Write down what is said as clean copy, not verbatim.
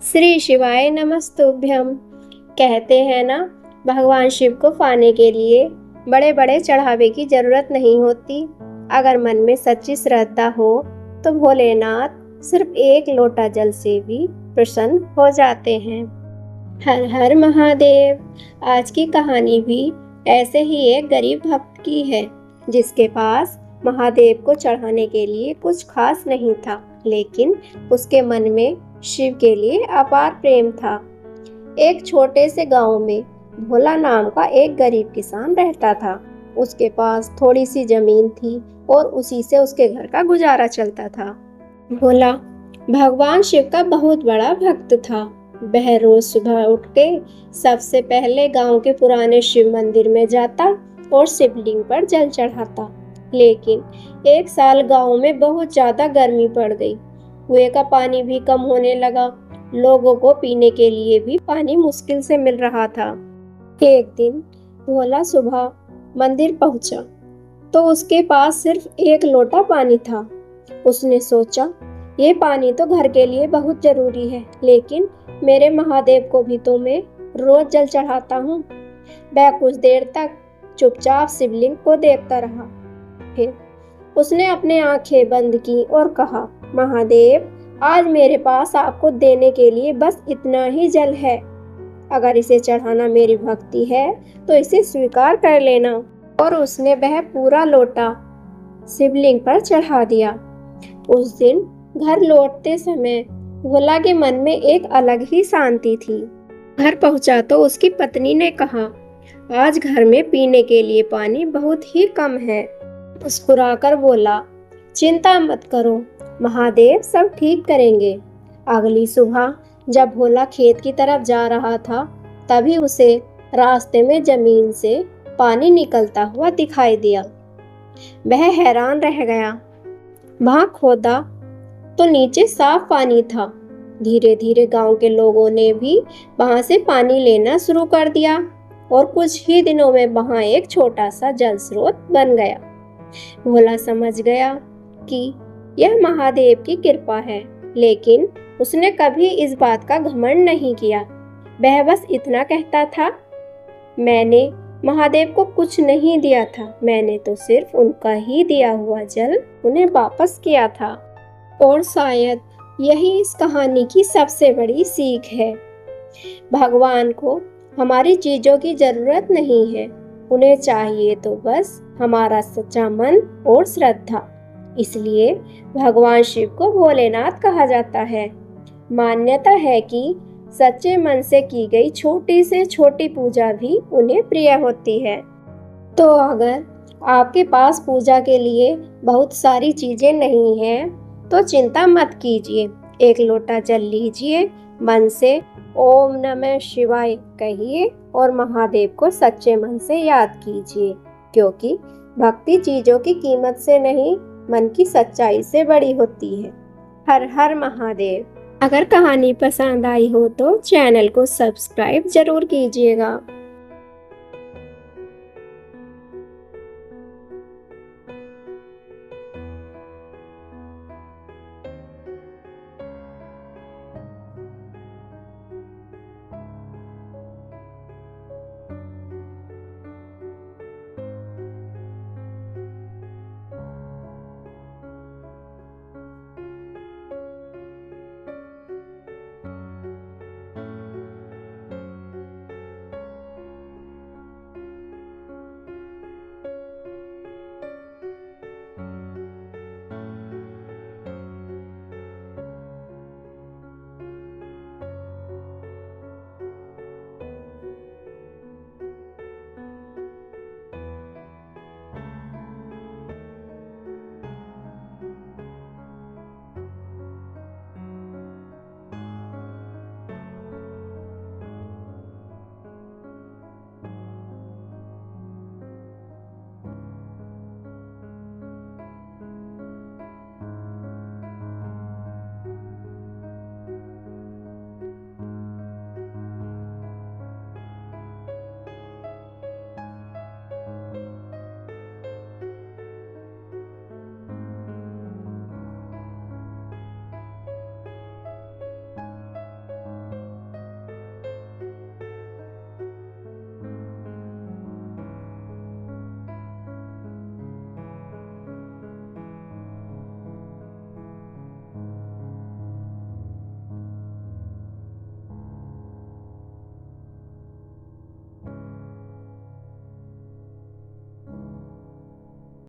श्री शिवाय नमस्तुभ्यम। कहते हैं ना, भगवान शिव को पाने के लिए बड़े बड़े चढ़ावे की जरूरत नहीं होती। अगर मन में सच्ची श्रद्धा हो तो भोलेनाथ सिर्फ एक लोटा जल से भी प्रसन्न हो जाते हैं। हर हर महादेव। आज की कहानी भी ऐसे ही एक गरीब भक्त की है, जिसके पास महादेव को चढ़ाने के लिए कुछ खास नहीं था, लेकिन उसके मन में शिव के लिए अपार प्रेम था। एक छोटे से गांव में भोला नाम का एक गरीब किसान रहता था। उसके पास थोड़ी सी जमीन थी और उसी से उसके घर का गुजारा चलता था। भोला भगवान शिव का बहुत बड़ा भक्त था। वह रोज सुबह उठ के सबसे पहले गांव के पुराने शिव मंदिर में जाता और शिवलिंग पर जल चढ़ाता। लेकिन एक साल गांव में बहुत ज्यादा गर्मी पड़ गई। कुएं का पानी भी कम होने लगा। लोगों को पीने के लिए भी पानी मुश्किल से मिल रहा था। एक दिन भोला सुबह मंदिर पहुंचा तो उसके पास सिर्फ एक लोटा पानी था। उसने सोचा, ये पानी तो घर के लिए बहुत जरूरी है, लेकिन मेरे महादेव को भी तो मैं रोज जल चढ़ाता हूँ। वह कुछ देर तक चुपचाप शिवलिंग को देखता रहा। फिर उसने अपने आंखें बंद की और कहा, महादेव, आज मेरे पास आपको देने के लिए बस इतना ही जल है। अगर इसे चढ़ाना मेरी भक्ति है तो इसे स्वीकार कर लेना। और उसने वह पूरा लोटा शिवलिंग पर चढ़ा दिया। उस दिन घर लौटते समय भोला के मन में एक अलग ही शांति थी। घर पहुंचा तो उसकी पत्नी ने कहा, आज घर में पीने के लिए पानी बहुत ही कम है। मुस्कुराकर बोला, चिंता मत करो, महादेव सब ठीक करेंगे। अगली सुबह जब भोला खेत की तरफ जा रहा था, तभी उसे रास्ते में जमीन से पानी निकलता हुआ दिखाई दिया। वह हैरान रह गया। वहां खोदा तो नीचे साफ पानी था। धीरे धीरे गांव के लोगों ने भी वहां से पानी लेना शुरू कर दिया और कुछ ही दिनों में वहां एक छोटा सा जल स्रोत बन गया। भोला समझ गया कि यह महादेव की कृपा है, लेकिन उसने कभी इस बात का घमंड नहीं किया। वह बस इतना कहता था, मैंने महादेव को कुछ नहीं दिया था, मैंने तो सिर्फ उनका ही दिया हुआ जल उन्हें वापस किया था। और शायद यही इस कहानी की सबसे बड़ी सीख है। भगवान को हमारी चीजों की जरूरत नहीं है, उन्हें चाहिए तो बस हमारा सच्चा मन और श्रद्धा। इसलिए भगवान शिव को भोलेनाथ कहा जाता है। मान्यता है कि सच्चे मन से की गई छोटी से छोटी पूजा भी उन्हें प्रिय होती है। तो अगर आपके पास पूजा के लिए बहुत सारी चीजें नहीं हैं, तो चिंता मत कीजिए। एक लोटा जल लीजिए, मन से ओम नमः शिवाय कहिए और महादेव को सच्चे मन से याद कीजिए, क्योंकि भक्ति चीजों की कीमत से नहीं, मन की सच्चाई से बड़ी होती है। हर हर महादेव। अगर कहानी पसंद आई हो तो चैनल को सब्सक्राइब जरूर कीजिएगा।